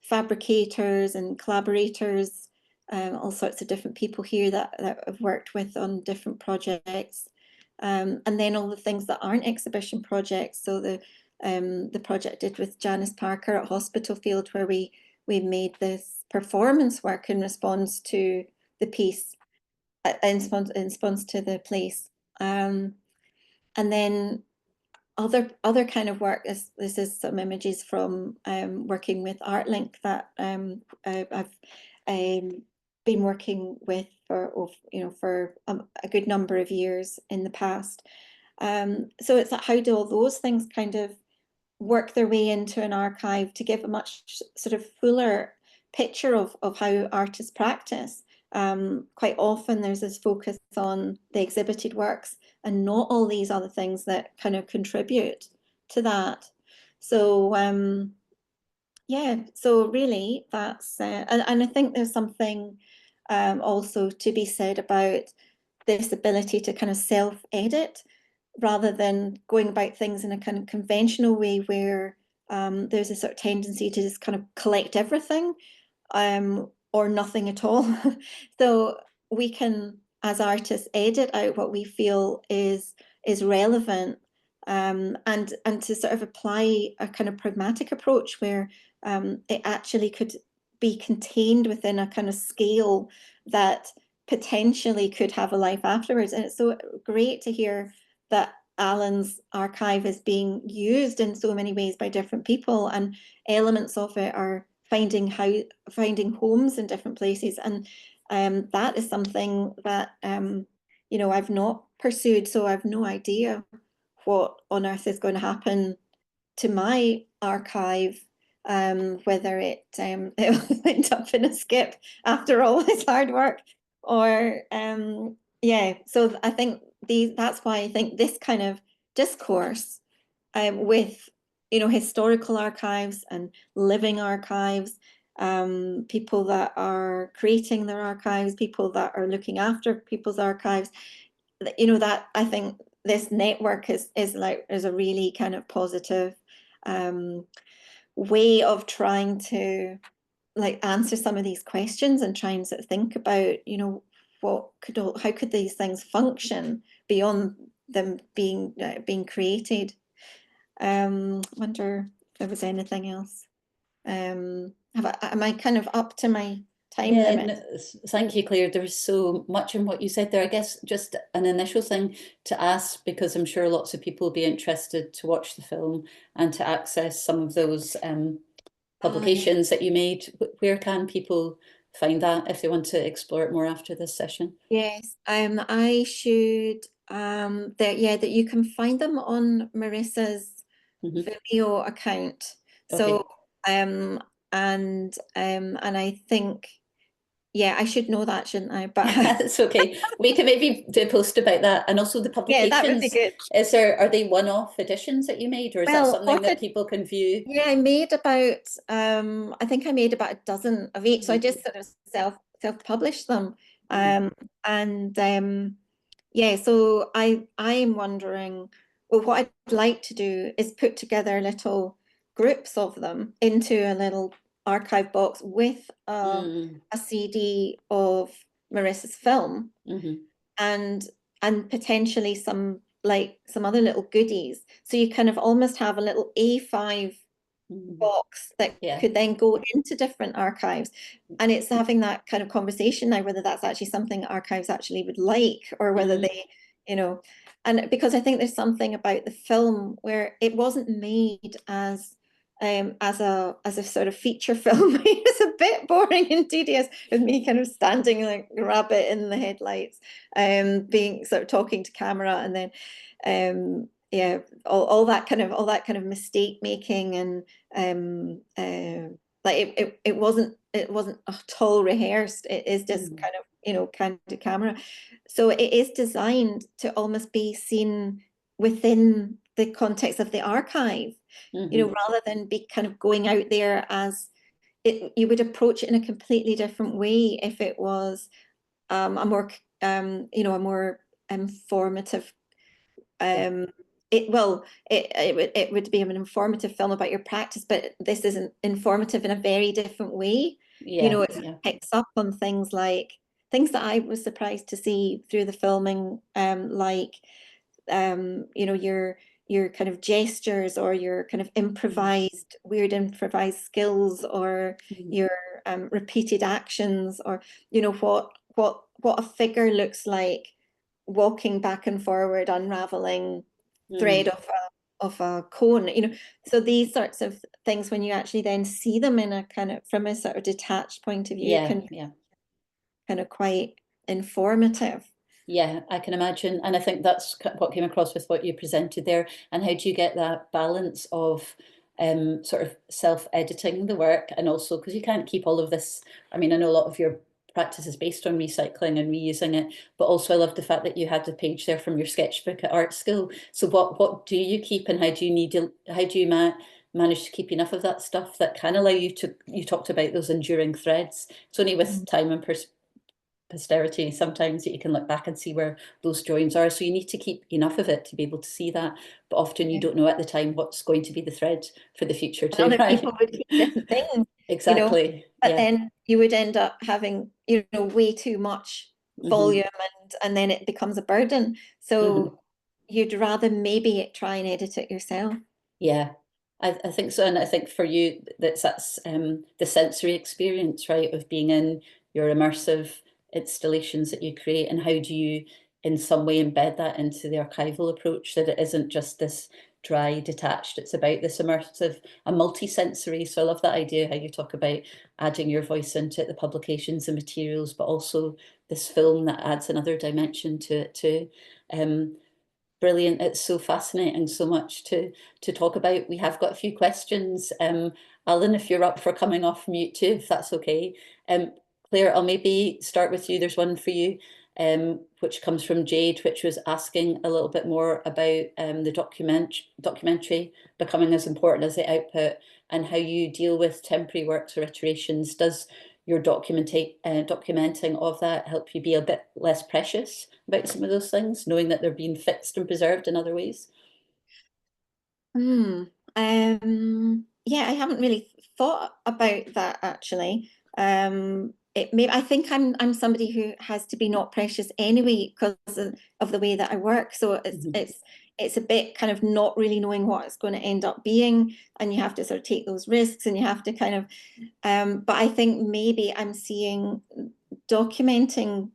C: fabricators and collaborators, all sorts of different people here that I've worked with on different projects. And then all the things that aren't exhibition projects. So the project I did with Janice Parker at Hospital Field, where we made this performance work in response to the piece, in response to the place. And then other kind of work, this is some images from working with ArtLink that I've been working with for a good number of years in the past. So it's like, how do all those things kind of work their way into an archive to give a much sort of fuller picture of how artists practice? Quite often there's this focus on the exhibited works and not all these other things that kind of contribute to that. So yeah, so really that's and I think there's something also to be said about this ability to kind of self-edit rather than going about things in a kind of conventional way where there's a sort of tendency to just kind of collect everything or nothing at all. So we can, as artists, edit out what we feel is relevant, and to sort of apply a kind of pragmatic approach where it actually could be contained within a kind of scale that potentially could have a life afterwards. And it's so great to hear that Alan's archive is being used in so many ways by different people, and elements of it are finding homes in different places. And that is something that I've not pursued, so I've no idea what on earth is going to happen to my archive, whether it will end up in a skip after all this hard work, or yeah. So I think that's why I think this kind of discourse with historical archives and living archives, people that are creating their archives, people that are looking after people's archives, that I think this network is a really kind of positive way of trying to like answer some of these questions and try and sort of think about how could these things function beyond them being created. Wonder if there was anything else. Am I kind of up to my time limit?
A: No, thank you, Claire. There was so much in what you said there. I guess just an initial thing to ask, because I'm sure lots of people will be interested to watch the film and to access some of those publications that you made. Where can people find that if they want to explore it more after this session?
C: Yes, I should that you can find them on Marissa's Vimeo account. So
A: Okay.
C: and I think Yeah, I should know that, shouldn't I? But
A: That's okay. We can maybe do a post about that, and also the
C: yeah, that would be
A: publications.
C: good.
A: Are they one-off editions that you made, or is that
C: Well,
A: something that people can view?
C: yeah, I made about I think I made about a dozen of each. So I just sort of self-published them. And yeah, so I am wondering, well, what I'd like to do is put together little groups of them into a little archive box with a CD of Marissa's film, and potentially some other little goodies. So you kind of almost have a little A5 box that could then go into different archives. And it's having that kind of conversation now, whether that's actually something archives actually would like, or whether they, you know, and because I think there's something about the film where it wasn't made as a sort of feature film. It's a bit boring and tedious with me kind of standing like a rabbit in the headlights, being sort of talking to camera, and then yeah, all that kind of mistake making, and like it wasn't at all rehearsed. It is just kind of, you know, candid camera. So it is designed to almost be seen within the context of the archive, you know, rather than be kind of going out there as it. You would approach it in a completely different way if it was a more you know, a more informative it would be an informative film about your practice, but this isn't informative in a very different way. You know, it picks up on things that I was surprised to see through the filming, like you know, your kind of gestures, or your kind of weird improvised skills, or your repeated actions, or, you know, what a figure looks like walking back and forward, unraveling thread of a cone, you know. So these sorts of things, when you actually then see them in a kind of from a sort of detached point of view, can kind of quite informative.
A: Yeah, I can imagine. And I think that's what came across with what you presented there. And how do you get that balance of sort of self-editing the work, and also because you can't keep all of this. I mean, I know a lot of your practice is based on recycling and reusing it, but also I love the fact that you had the page there from your sketchbook at art school. So what do you keep, and how do you manage to keep enough of that stuff that can allow you to, you talked about those enduring threads. It's only with time and posterity sometimes that you can look back and see where those drawings are. So you need to keep enough of it to be able to see that. But often you don't know at the time what's going to be the thread for the future too,
C: Other
A: right?
C: people would keep different things.
A: Exactly.
C: You know? But then you would end up having, you know, way too much volume, and then it becomes a burden. So you'd rather maybe try and edit it yourself.
A: Yeah, I think so. And I think for you, that's the sensory experience, right, of being in your immersive installations that you create, and how do you in some way embed that into the archival approach, that it isn't just this dry, detached, it's about this immersive, a multi-sensory. So I love that idea, how you talk about adding your voice into it, the publications and materials, but also this film that adds another dimension to it too. Brilliant. It's so fascinating, so much to talk about. We have got a few questions. Alan, if you're up for coming off mute too, if that's okay. Claire, I'll maybe start with you. There's one for you, which comes from Jade, which was asking a little bit more about the documentary becoming as important as the output, and how you deal with temporary works or iterations. Does your documenting of that help you be a bit less precious about some of those things, knowing that they're being fixed and preserved in other ways?
C: Yeah, I haven't really thought about that actually. I think I'm somebody who has to be not precious anyway because of the way that I work. So it's a bit kind of not really knowing what it's going to end up being, and you have to sort of take those risks, and you have to kind of but I think maybe I'm seeing documenting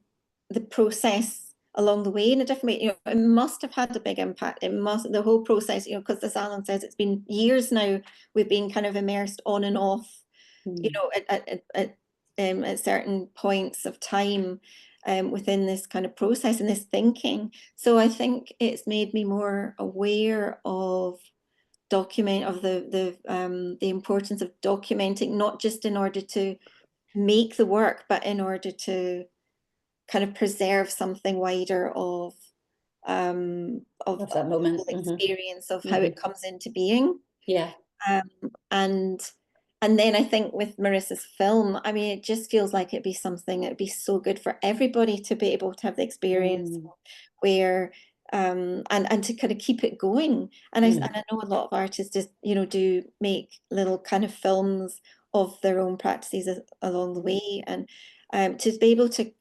C: the process along the way in a different way. You know, it must have had a big impact. The whole process, you know, because as Alan says, it's been years now we've been kind of immersed on and off, you know, at certain points of time within this kind of process and this thinking. So I think it's made me more aware of the importance of documenting, not just in order to make the work, but in order to kind of preserve something wider of
A: that moment.
C: the experience of how it comes into being.
A: Yeah.
C: And then I think with Marissa's film, I mean, it just feels like it'd be something, it'd be so good for everybody to be able to have the experience where and to kind of keep it going. And I know a lot of artists just, you know, do make little kind of films of their own practices along the way. And to be able to,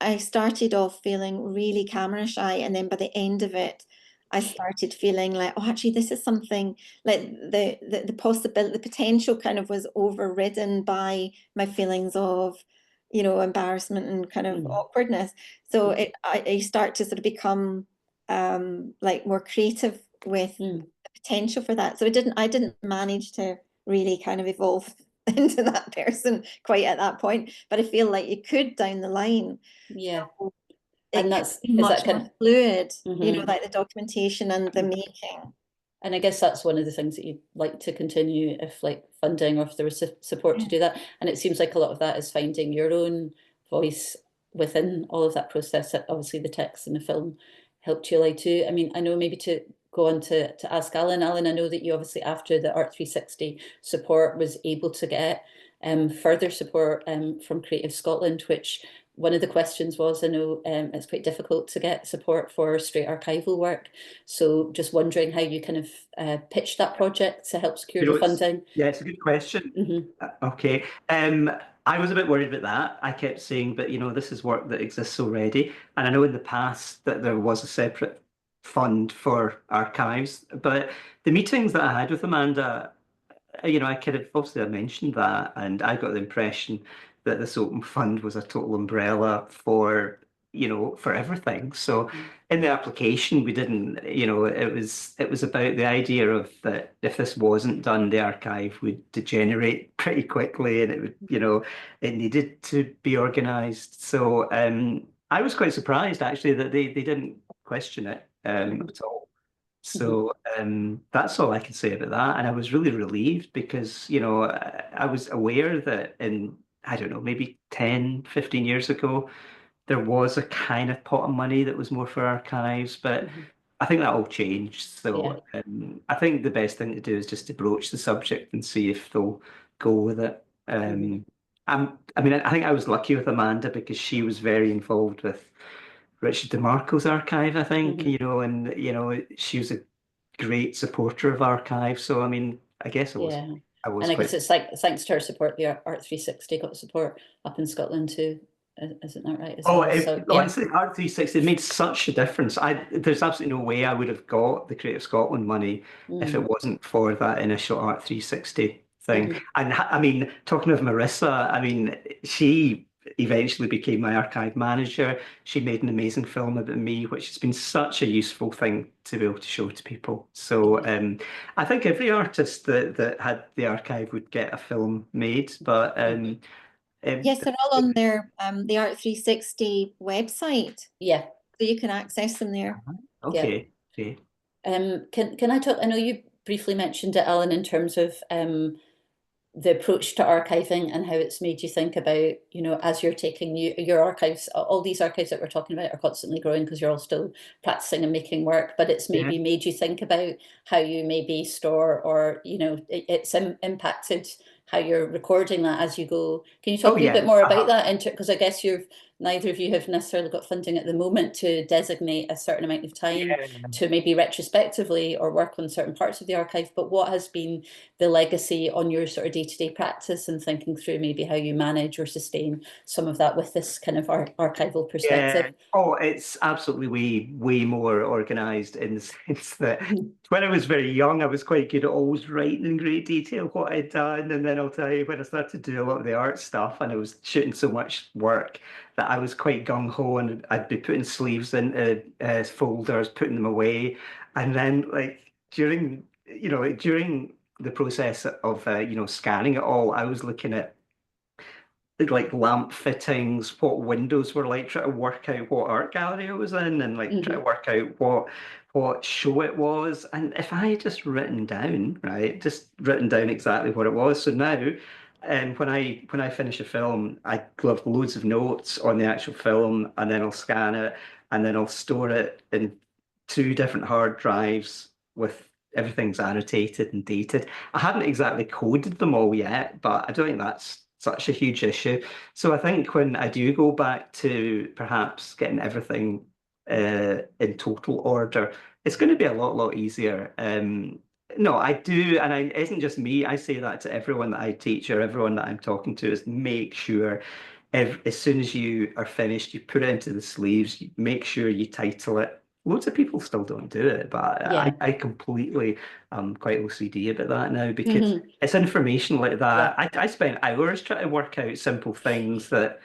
C: I started off feeling really camera shy, and then by the end of it, I started feeling like, oh, actually, this is something like the possibility, the potential kind of was overridden by my feelings of, you know, embarrassment and kind of awkwardness. So I start to sort of become like more creative with the potential for that. So I didn't manage to really kind of evolve into that person quite at that point, but I feel like you could down the line.
A: Yeah.
C: So
A: And
C: it
A: that's,
C: could be
A: is
C: much
A: that kind
C: more
A: of
C: fluid, you know, like the documentation and the making.
A: And I guess that's one of the things that you'd like to continue if like funding or if there was support to do that. And it seems like a lot of that is finding your own voice within all of that process. Obviously the text and the film helped you like too. I mean, I know maybe to go on to ask Alan. Alan, I know that you obviously after the Art 360 support was able to get further support from Creative Scotland, which one of the questions was, I know it's quite difficult to get support for straight archival work. So just wondering how you kind of pitched that project to help secure the funding.
B: Yeah, it's a good question. Okay. I was a bit worried about that. I kept saying, but you know, this is work that exists already. And I know in the past that there was a separate fund for archives, but the meetings that I had with Amanda, you know, I kind of obviously I mentioned that, and I got the impression that this open fund was a total umbrella for, you know, for everything. So in the application, we didn't, you know, it was about the idea of that if this wasn't done, the archive would degenerate pretty quickly, and it would, you know, it needed to be organised. So I was quite surprised actually that they didn't question it at all. So that's all I can say about that. And I was really relieved because, you know, I was aware that in, I don't know, maybe 10, 15 years ago, there was a kind of pot of money that was more for archives, but I think that all changed. So I think the best thing to do is just to broach the subject and see if they'll go with it. I mean, I think I was lucky with Amanda because she was very involved with Richard DeMarco's archive, I think, you know, and you know, she was a great supporter of archive. So I mean, I guess I was
A: And
B: quite.
A: I guess it's like thanks to her support, the Art 360 got support up in Scotland too. Isn't that right?
B: Honestly, Art 360 made such a difference. There's absolutely no way I would have got the Creative Scotland money if it wasn't for that initial Art 360 thing. And I mean, talking of Marissa, I mean, she eventually became my archive manager. She made an amazing film about me, which has been such a useful thing to be able to show to people. So I think every artist that had the archive would get a film made, but
C: yes, they're all on their the Art 360 website.
A: Yeah.
C: So you can access them there.
B: Okay. Okay.
A: Can I talk? I know you briefly mentioned it, Alan, in terms of the approach to archiving and how it's made you think about, you know, as you're taking your archives, all these archives that we're talking about are constantly growing because you're all still practicing and making work, but it's maybe made you think about how you maybe store or, you know, it's impacted how you're recording that as you go. Can you talk a little bit more about that? Because I guess neither of you have necessarily got funding at the moment to designate a certain amount of time to maybe retrospectively or work on certain parts of the archive, but what has been the legacy on your sort of day-to-day practice and thinking through maybe how you manage or sustain some of that with this kind of archival perspective?
B: Oh, it's absolutely way more organized in the sense that when I was very young, I was quite good at always writing in great detail what I'd done. And then I'll tell you, when I started to do a lot of the art stuff and I was shooting so much work that I was quite gung-ho, and I'd be putting sleeves into folders, putting them away. And then like during the process of scanning it all, I was looking at like lamp fittings, what windows were like, try to work out what art gallery it was in, and like try to work out what show it was. And if I had just written down exactly what it was. So now when I finish a film, I have loads of notes on the actual film, and then I'll scan it, and then I'll store it in 2 different hard drives with everything's annotated and dated. I haven't exactly coded them all yet, but I don't think that's such a huge issue. So I think when I do go back to perhaps getting everything in total order, it's going to be a lot easier. No, I do, and it isn't just me. I say that to everyone that I teach or everyone that I'm talking to, is make sure as soon as you are finished, you put it into the sleeves, you make sure you title it. Loads of people still don't do it, but
A: Yeah.
B: I completely quite OCD about that now, because
A: Mhm.
B: it's information like that.
A: Yeah.
B: I spent hours trying to work out simple things that,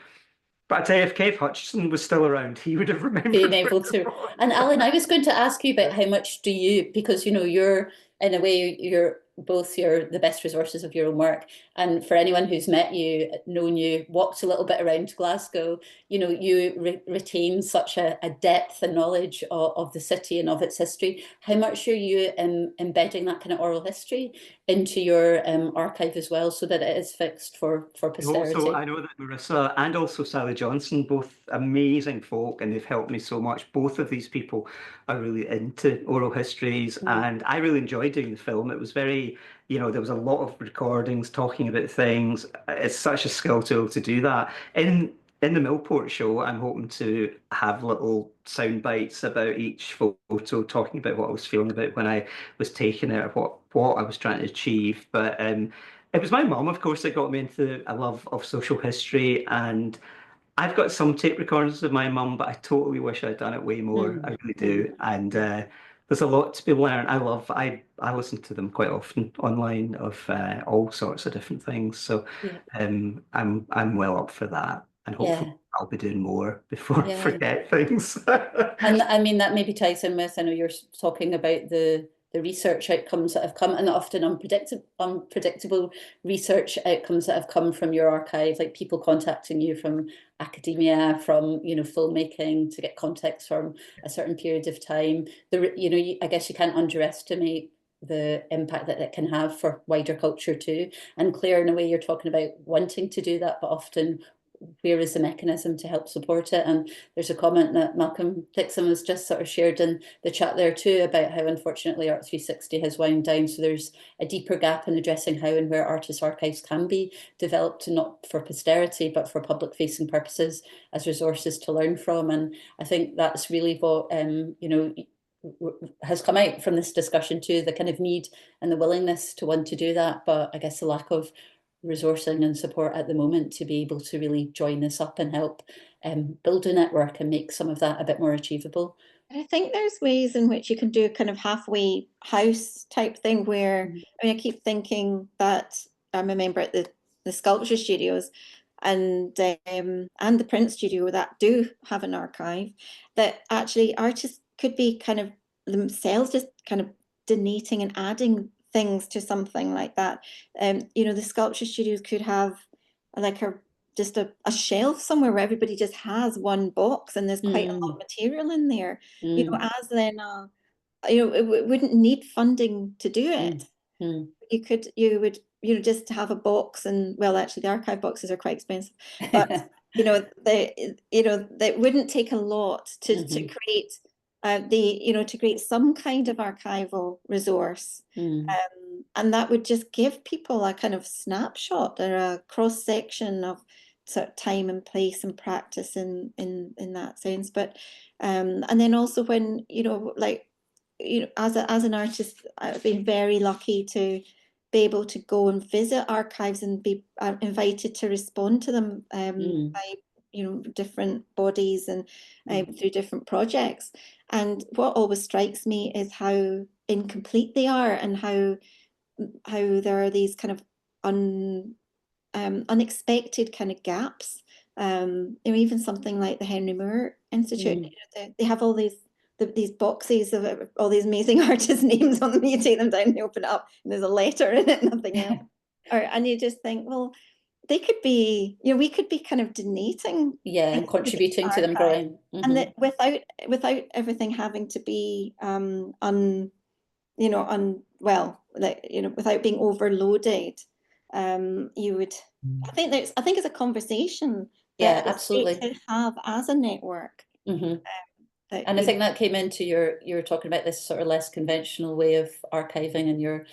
B: but I tell you, if Kev Hutchinson was still around, he would have remembered.
A: Being able to. And Alan, I was going to ask you about how much do you, because you're in a way you're the best resources of your own work. And for anyone who's met you, known you, walked a little bit around Glasgow, you retain such a depth and knowledge of the city and of its history. How much are you embedding that kind of oral history into your archive as well, so that it is fixed for posterity?
B: Also, I know that Marissa and also Sally Johnson, both amazing folk, and they've helped me so much. Both of these people are really into oral histories, and I really enjoyed doing the film. It was very, there was a lot of recordings talking about things. It's such a skill tool to do that. In the Millport show, I'm hoping to have little sound bites about each photo, talking about what I was feeling about when I was taking it, or what I was trying to achieve. But it was my mum, of course, that got me into a love of social history, and I've got some tape recordings of my mum, but I totally wish I'd done it way more. I really do. And there's a lot to be learned. I listen to them quite often online of all sorts of different things. So
A: Yeah.
B: I'm well up for that, and hopefully
A: Yeah.
B: I'll be doing more before I
A: Yeah.
B: forget things.
A: And I mean, that maybe ties in with, I know you're talking about the research outcomes that have come, and often unpredictable research outcomes that have come from your archive, like people contacting you from academia, from filmmaking, to get context from a certain period of time. I guess you can't underestimate the impact that it can have for wider culture too. And Claire, in a way, you're talking about wanting to do that, but often where is the mechanism to help support it? And there's a comment that Malcolm Dixon has just sort of shared in the chat there too, about how unfortunately Art 360 has wound down. So there's a deeper gap in addressing how and where artist archives can be developed, not for posterity, but for public facing purposes, as resources to learn from. And I think that's really what, has come out from this discussion too, the kind of need and the willingness to want to do that, but I guess the lack of resourcing and support at the moment to be able to really join this up and help build a network and make some of that a bit more achievable.
C: I think there's ways in which you can do a kind of halfway house type thing where, I keep thinking that I'm a member at the sculpture studios and the print studio that do have an archive, that actually artists could be kind of themselves just kind of donating and adding things to something like that. The sculpture studios could have like just a shelf somewhere where everybody just has one box and there's quite a lot of material in there, as then it wouldn't need funding to do it. You would just have a box, and well, actually the archive boxes are quite expensive, but that wouldn't take a lot to create to create some kind of archival resource. And that would just give people a kind of snapshot or a cross section of sort of time and place and practice in that sense. But and then also when as an artist, I've been very lucky to be able to go and visit archives and be invited to respond to them by different bodies and through different projects. And what always strikes me is how incomplete they are, and how there are these kind of unexpected kind of gaps. Even something like the Henry Moore Institute, they have all these boxes of all these amazing artists' names on them. You take them down, you open it up, and there's a letter in it, nothing else. And you just think, well, they could be, we could be kind of donating,
A: and contributing to them growing,
C: and that without everything having to be without being overloaded. you would, I think it's a conversation
A: Yeah,
C: that it's great
A: absolutely.
C: to have as a network.
A: Hmm.
C: That,
A: And I
C: you
A: think that came into you were talking about this sort of less conventional way of archiving in your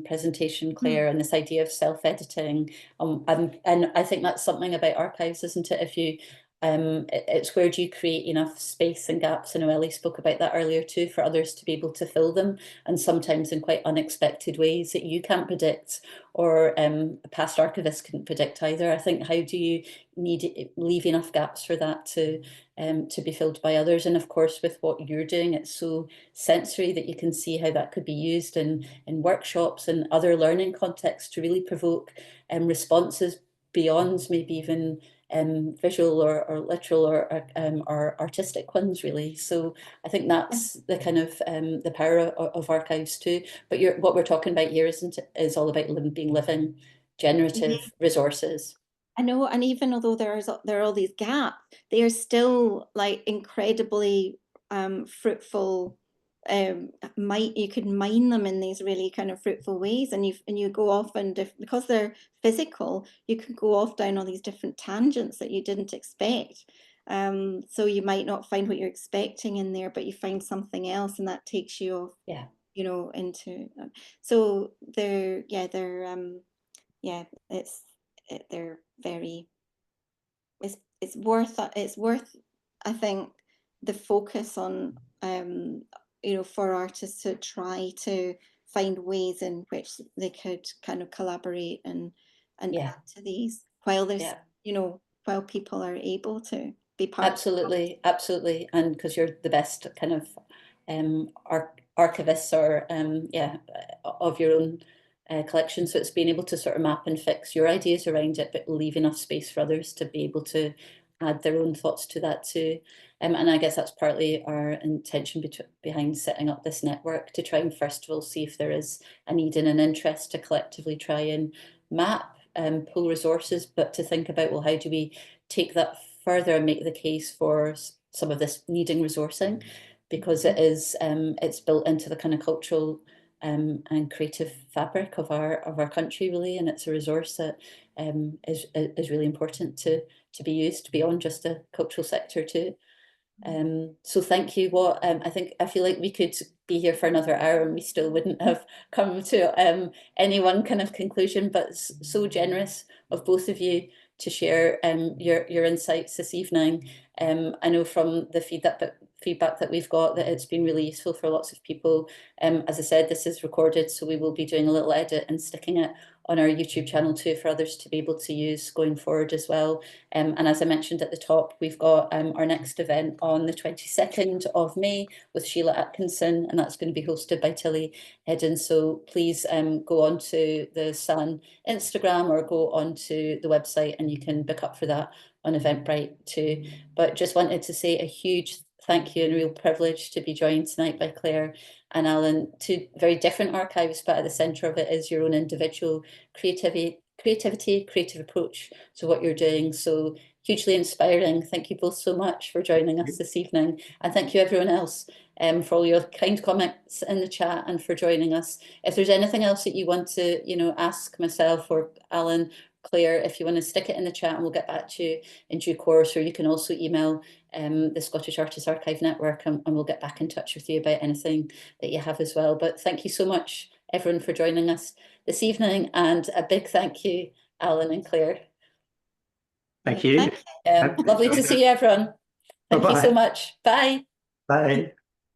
A: presentation, Claire, and this idea of self-editing. And I think that's something about archives, isn't it? If you it's where do you create enough space and gaps, and Ellie spoke about that earlier too, for others to be able to fill them, and sometimes in quite unexpected ways that you can't predict, or past archivists couldn't predict either. I think, how do you leave enough gaps for that to be filled by others? And of course, with what you're doing, it's so sensory that you can see how that could be used in workshops and other learning contexts to really provoke responses beyond maybe even visual or literal or artistic ones, really. So I think that's the kind of the power of archives too. But what we're talking about here is all about being living, generative resources.
C: I know, and even although there are all these gaps, they are still like incredibly fruitful. You could mine them in these really kind of fruitful ways, and you go off, and because they're physical, you can go off down all these different tangents that you didn't expect. So you might not find what you're expecting in there, but you find something else, and that takes you off,
A: Yeah.
C: into. So they're they're very, it's worth I think the focus on for artists to try to find ways in which they could kind of collaborate and
A: Yeah.
C: add to these while there's
A: Yeah.
C: While people are able to be part of
A: Absolutely, absolutely. And because you're the best kind of archivists or of your own collection, so it's being able to sort of map and fix your ideas around it, but leave enough space for others to be able to add their own thoughts to that too. And I guess that's partly our intention behind setting up this network, to try and first of all see if there is a need and an interest to collectively try and map and pull resources, but to think about, well, how do we take that further and make the case for some of this needing resourcing, because it is it's built into the kind of cultural and creative fabric of our country, really, and it's a resource that is really important to be used beyond just a cultural sector too. So thank you. I feel like we could be here for another hour and we still wouldn't have come to any one kind of conclusion, but it's so generous of both of you to share your insights this evening. I know from the feedback that we've got that it's been really useful for lots of people. As I said, this is recorded, so we will be doing a little edit and sticking it on our YouTube channel too, for others to be able to use going forward as well. And as I mentioned at the top, we've got our next event on the 22nd of May with Sheila Atkinson, and that's going to be hosted by Tilly Hedden. So please go on to the SAN Instagram or go onto the website and you can book up for that on Eventbrite too. But just wanted to say a huge thank you and a real privilege to be joined tonight by Claire and Alan, two very different archives, but at the centre of it is your own individual creative approach to what you're doing. So hugely inspiring. Thank you both so much for joining us this evening. And thank you everyone else for all your kind comments in the chat and for joining us. If there's anything else that you want to, ask myself or Alan, Claire, if you want to stick it in the chat and we'll get back to you in due course, or you can also email the Scottish Artists Archive Network and we'll get back in touch with you about anything that you have as well. But thank you so much, everyone, for joining us this evening, and a big thank you, Alan and Claire.
B: Thank you.
A: Lovely to see you, everyone. Thank you so much. Bye.
B: Bye.